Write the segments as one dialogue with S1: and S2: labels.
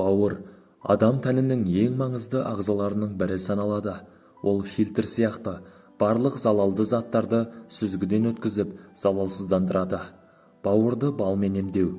S1: Бауыр адам тәнінің ең маңызды ағзаларының бірі саналады. Ол фильтр сияқты барлық залалды заттарды сүзгіден өткізіп залалсыздандырады. Бауырды балмен емдеу.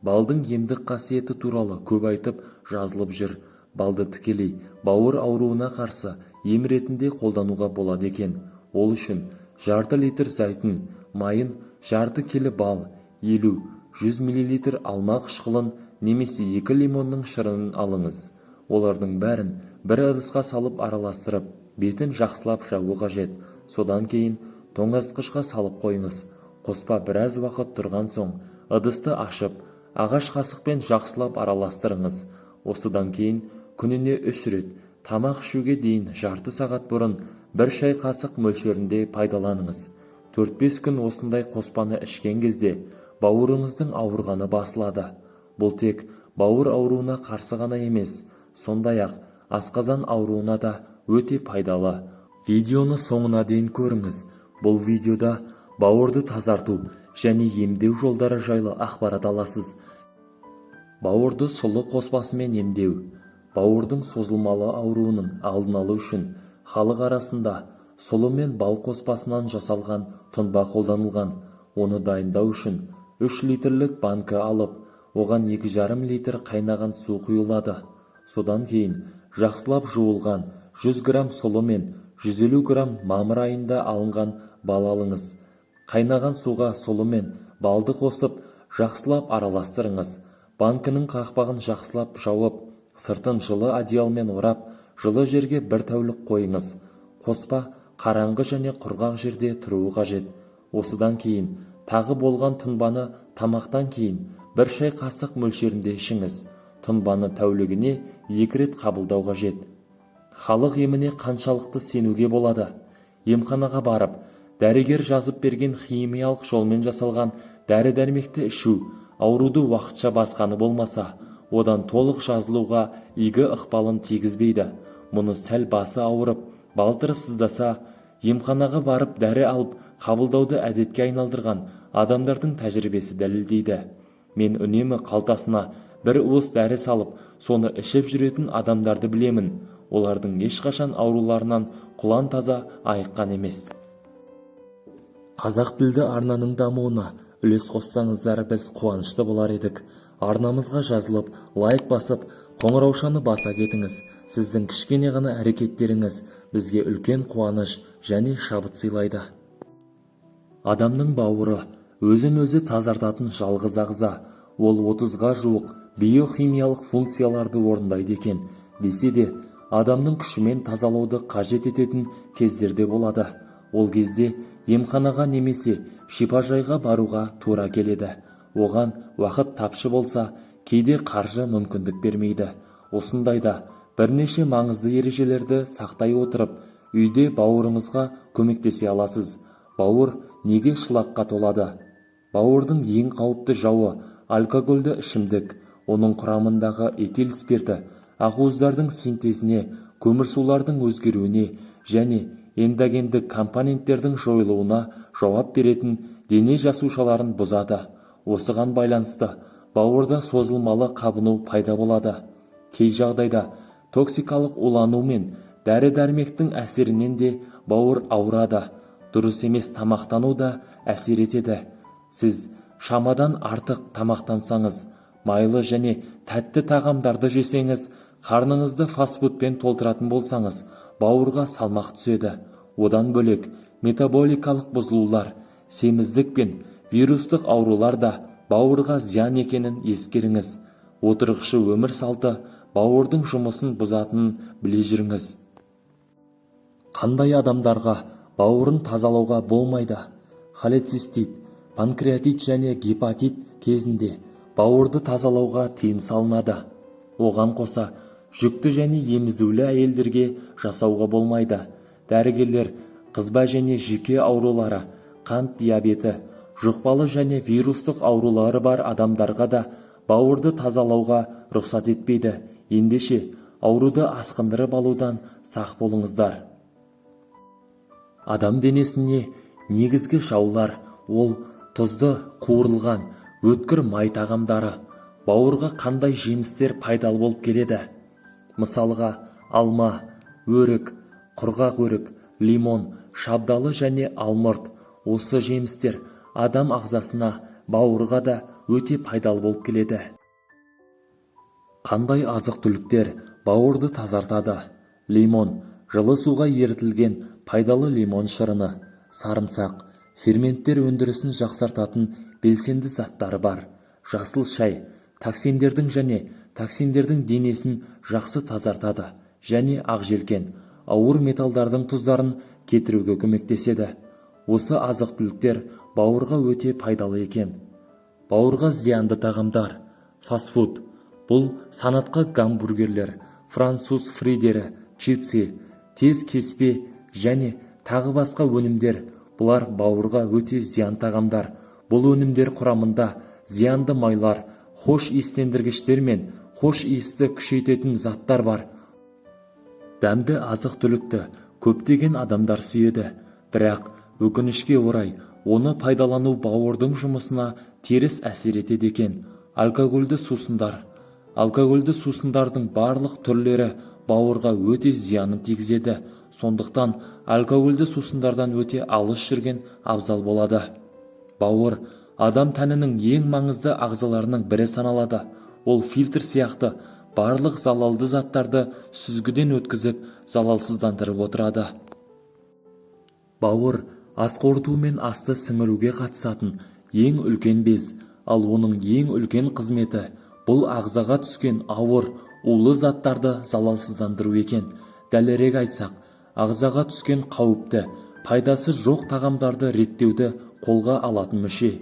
S1: Балдың емдік қасиеті туралы көп айтып жазылып жүр. Балды тікелей бауыр ауруына қарсы ем ретінде қолдануға болады екен. Ол үшін жарты литр зәйтүн майын, жарты келі бал, 50-100 мл алма қышқылын немесе 2 лимонның шырынын алыңыз. Олардың бәрін бір ыдысқа салып араластырып, бетін жақсылап жуу қажет. Содан кейін тоңазытқышқа салып қойыңыз. Қоспа біраз уақыт тұрған соң ыдысты ашып, ағаш қасықпен жақсылап араластырыңыз. Осыдан кейін күніне 3 рет тамақ ішуге дейін жарты сағат бұрын 1 шай қасық мөлшерінде пайдаланыңыз. 4-5 күн осындай қоспаны ішкен кезде бауырыңыздың ауырғаны басылады. Бұл тек бауыр ауруына қарсы ғана емес, сондай-ақ асқазан ауруына да өте пайдалы. Видеоны соңына дейін көріңіз. Бұл видеода бауырды тазарту және емдеу жолдары жайлы ақпарат аласыз. Бауырды сұлы қоспасымен емдеу. Бауырдың созылмалы ауруының алдын алу үшін халық арасында сұлы мен бал қоспасынан жасалған тұнба қолданылған. Оны дайындау үшін 3 литрлік банка алып, оған 2,5 литр қайнаған су құйылады. Содан кейін жақсылап жуылған 100 грамм сұлы мен 150 грамм мамыр айында алынған бал алыңыз. Қайнаған суға сұлы мен балды қосып, жақсылап араластырыңыз. Банкінің қақпағын жақсылап жауып, сыртын жылы одеялмен орап, жылы жерге 1 тәулік қойыңыз. Қоспа қараңғы және құрғақ жерде тұруы қажет. Осыдан кейін тағы болған тұнбаны тамақтан кейін 1 шай қасық мөлшерінде ішіңіз. Тұнбаны тәулігіне 2 рет қабылдау қажет. Халық еміне қаншалықты сенуге болады? Емханаға барып, дәрігер жазып берген химиялық жолмен жасалған дәрі-дәрмекті ішу ауруды уақытша басқаны болмаса, одан толық жазылуға игі ықпалын тигізбейді. Мұны сәл басы ауырып, балтыры сыздаса, емханаға барып дәрі алып қабылдауды әдетке айналдырған адамдардың тәжірибесі дәлелдейді. Мен үнемі қалтасына 1 уыс дәрі салып, соны ішіп жүретін адамдарды білемін. Олардың ешқашан ауруларынан құлан таза айыққан емес. Қазақ тілді арнаның дамуына үлес қоссаңыздар, біз қуанышты болар едік. Арнамызға жазылып, лайк басып, қоңыраушаны баса кетіңіз. Сіздің кішкене ғана әрекеттеріңіз бізге үлкен қуаныш және шабыт сыйлайды. Адамның бауыры өзін-өзі тазартатын жалғыз ағза. Ол 30-ға жуық биохимиялық функцияларды орындайды екен. Десе де, адамның күшімен тазалауды қажет ететін кездерде болады. Ол кезде емханаға немесе шипажайға баруға тура келеді. Оған уақыт тапшы болса, кейде қаржы мүмкіндік бермейді. Осындайда бірнеше маңызды ережелерді сақтай отырып, үйде бауырыңызға көмектесе аласыз. Бауыр неге шылаққа толады? Бауырдың ең қауіпті жауы алкогольді ішімдік. Оның құрамындағы этил спирті ақуыздардың синтезіне, көмірсулардың өзгеруіне және эндогендік компоненттердің жойылуына жауап беретін дене жасушаларын бұзады. Осыған байланысты бауырда созылмалы қабыну пайда болады. Кей жағдайда токсикалық улану мен дәрі-дәрмектің әсерінен де бауыр ауырады. Дұрыс емес тамақтану да әсер етеді. Сіз шамадан артық тамақтансаңыз, майлы және тәтті тағамдарды жесеңіз, қарныңызды фастфудпен толтыратын болсаңыз, бауырға салмақ түседі. Одан бөлек метаболикалық бұзылулар, семіздік пен вирустық аурулар да бауырға зиян екенін ескеріңіз. Отырықшы өмір салты бауырдың жұмысын бұзатынын біле жүріңіз. Қандай адамдарға бауырын тазалауға болмайды? Холецистит, панкреатит және гепатит кезінде бауырды тазалауға тыйым салынады. Оған қоса жүкті және емізулі әйелдерге жасауға болмайды. Дәрігерлер қызба және жүйке аурулары, қант диабеті, жұқпалы және вирустық аурулары бар адамдарға да бауырды тазалауға рұқсат етпейді. Ендеше ауруды асқындырып алудан сақ болыңыздар. Адам денесіне негізгі жаулар ол тұзды, қуырылған, өткір май тағамдары. бауырға қандай жемістер пайдалы болып келеді? Мысалға, алма, өрік, құрғақ өрік, лимон, шабдалы және алмұрт. Осы жемістер адам ағзасына, бауырға да өте пайдалы болып келеді. Қандай азық-түліктер бауырды тазартады? Лимон, жылы суға ерітілген пайдалы лимон шырыны, сарымсақ, ферменттер өндірісін жақсартатын белсенді заттары бар. Жасыл шай, токсиндердің денесін жақсы тазартады және ақжелкен, ауыр металдардың тұздарын кетіруге көмектеседі. Осы азық-түліктер бауырға өте пайдалы екен. Бауырға зиянды тағамдар. Фастфуд. Бұл санатқа гамбургерлер, француз фридері, чипсы, тез кеспе және тағы басқа өнімдер. Бұлар бауырға өте зиян тағамдар. Бұл өнімдер құрамында зиянды майлар, хош иістендіргіштер мен хош иісті күшейтетін заттар бар. Дәмді азық-түлікті көптеген адамдар сүйеді, бірақ өкінішке орай оны пайдалану бауырдың жұмысына теріс әсер етеді екен. Алкогольді сусындар. Алкогольді сусындардың барлық түрлері бауырға өте зиянын тигізеді. Сондықтан алкогольді сусындардан өте алыс жүрген абзал болады. Бауыр адам тәнінің ең маңызды ағзаларының бірі саналады. Ол фильтр сияқты барлық залалды заттарды сүзгіден өткізіп, залалсыздандырып отырады. Бауыр ас қорыту мен асты сіңіруге қатысатын ең үлкен без, ал оның ең үлкен қызметі бұл ағзаға түскен ауыр, улы заттарды залалсыздандыру екен. Дәлірек айтсақ, ағзаға түскен қауіпті, пайдасы жоқ тағамдарды реттеуді қолға алатын мүше.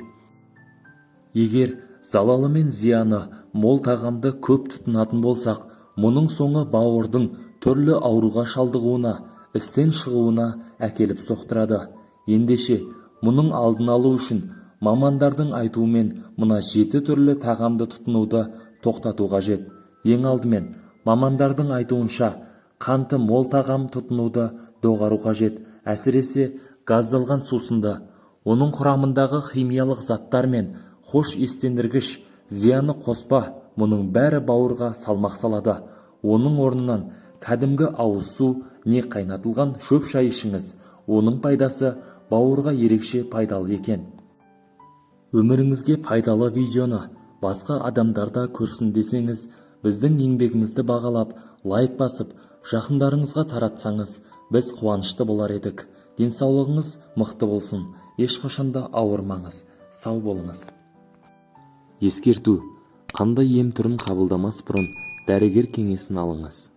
S1: Егер залалы мен зияны мол тағамды көп тұтынатын болсақ, мұның соңы бауырдың түрлі ауруға шалдығуына, істен шығуына әкеліп соқтырады. Ендеше, мұның алдын алу үшін мамандардың айтуымен мына 7 түрлі тағамды тұтынуды тоқтату қажет. Ең алдымен, мамандардың айтуынша қанты мол тағам тұтынуды доғару қажет, әсіресе газдалған сусынды. Оның құрамындағы химиялық заттар мен хош иістендіргіш, зияны қоспа, мұның бәрі бауырға салмақ салады. Оның орнынан кәдімгі ауыз су не қайнатылған шөп шай ішіңіз. Оның пайдасы бауырға ерекше пайдалы екен. Өміріңізге пайдалы видеоны басқа адамдарда көрсін десеңіз, біздің еңбегімізді бағалап, лайк басып, жақындарыңызға таратсаңыз, біз қуанышты болар едік. Денсаулығыңыз мықты болсын, ешқашанда ауырмаңыз, сау болыңыз. Ескерту: қандай ем түрін қабылдамас бұрын дәрігер кеңесін алыңыз.